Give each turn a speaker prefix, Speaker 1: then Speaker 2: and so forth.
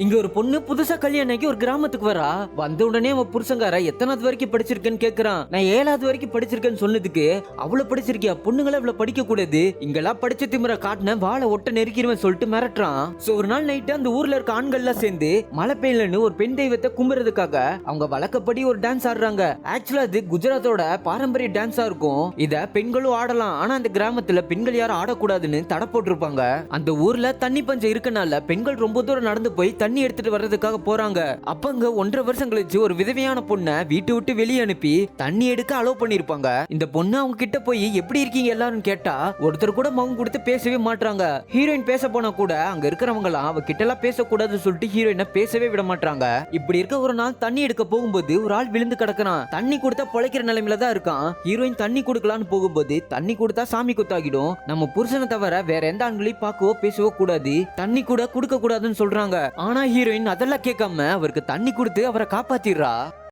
Speaker 1: இங்க ஒரு பொண்ணு புதுசா கல்யாணம் ஒரு கிராமத்துக்கு வரா. வந்த உடனே அவன் புருஷங்கார எத்தனாவது வரைக்கும் படிச்சிருக்கேன்னு கேக்குறான். நான் 7வது வரைக்கும் படிச்சிருக்கேன்னு சொன்னதுக்கு, அவ்வளவு படிச்சிருக்கியா, பொண்ணுங்களை இவ்வளவு படிக்க கூடாது, இங்கெல்லாம் படிச்ச திமிர காட்டின வாழை ஒட்ட நெருக்கிடுவேன் சொல்லிட்டு மிரட்டுறான். சோ ஒரு நாள் நைட்டு அந்த ஊர்ல இருக்க ஆண்கள் எல்லாம் சேர்ந்து மழை பெய்யலன்னு ஒரு பெண் தெய்வத்தை கும்புறதுக்காக அவங்க வழக்கப்படி ஒரு டான்ஸ் ஆடுறாங்க. ஆக்சுவலா அது குஜராத்தோட பாரம்பரிய டான்ஸா இருக்கும். இத பெண்களும் ஆடலாம், ஆனா அந்த கிராமத்துல பெண்கள் யாரும் ஆடக்கூடாதுன்னு தடை போட்டிருப்பாங்க. அந்த ஊர்ல தண்ணி பஞ்சம் இருக்கனால பெண்கள் ரொம்ப தூரம் நடந்து போய் தண்ணி எடுத்துட்டு வர்றதுக்காக போறாங்க. அப்ப அங்க 1.5 வருஷம் கழிச்சு ஒரு விதவையான பொண்ணை வீட்டை விட்டு வெளியே அனுப்பி தண்ணி எடுக்க அலோவ் பண்ணிருப்பாங்க. இந்த பொண்ணு அவங்க கிட்ட போய் எப்படி இருக்கீங்க எல்லாரும் கேட்டா ஒருத்தர் கூட மவுங்க கொடுத்து பேசவே மாட்டாங்க. ஹீரோயின் பேச போனா கூட அங்க இருக்கிறவங்க எல்லாம் அவ கிட்ட எல்லாம் பேசக்கூடாதுன்னு சொல்லிட்டு ஹீரோயினை பேசவே விட மாட்டாங்க. இப்படி இருக்க ஒரு நாள் தண்ணி எடுக்க போகும்போது ஒரு ஆள் விழுந்து கிடக்குறான். தண்ணி கொடுத்தா பொழைக்கிற நிலைமையில தான் இருக்கான். ஹீரோயின் தண்ணி கொடுக்கலான்னு போகும்போது தண்ணி கொடுத்தா சாமி குத்தாகிடும், நம்ம புருஷனை தவிர வேற எந்த ஆண்களையும் பார்க்கவோ பேசவோ கூடாது, தண்ணி கூட கொடுக்க கூடாதுன்னு சொல்றாங்க. ஆனா ஹீரோயின் அதெல்லாம் கேட்காம அவருக்கு தண்ணி கொடுத்து அவரை காப்பாத்திடுறா.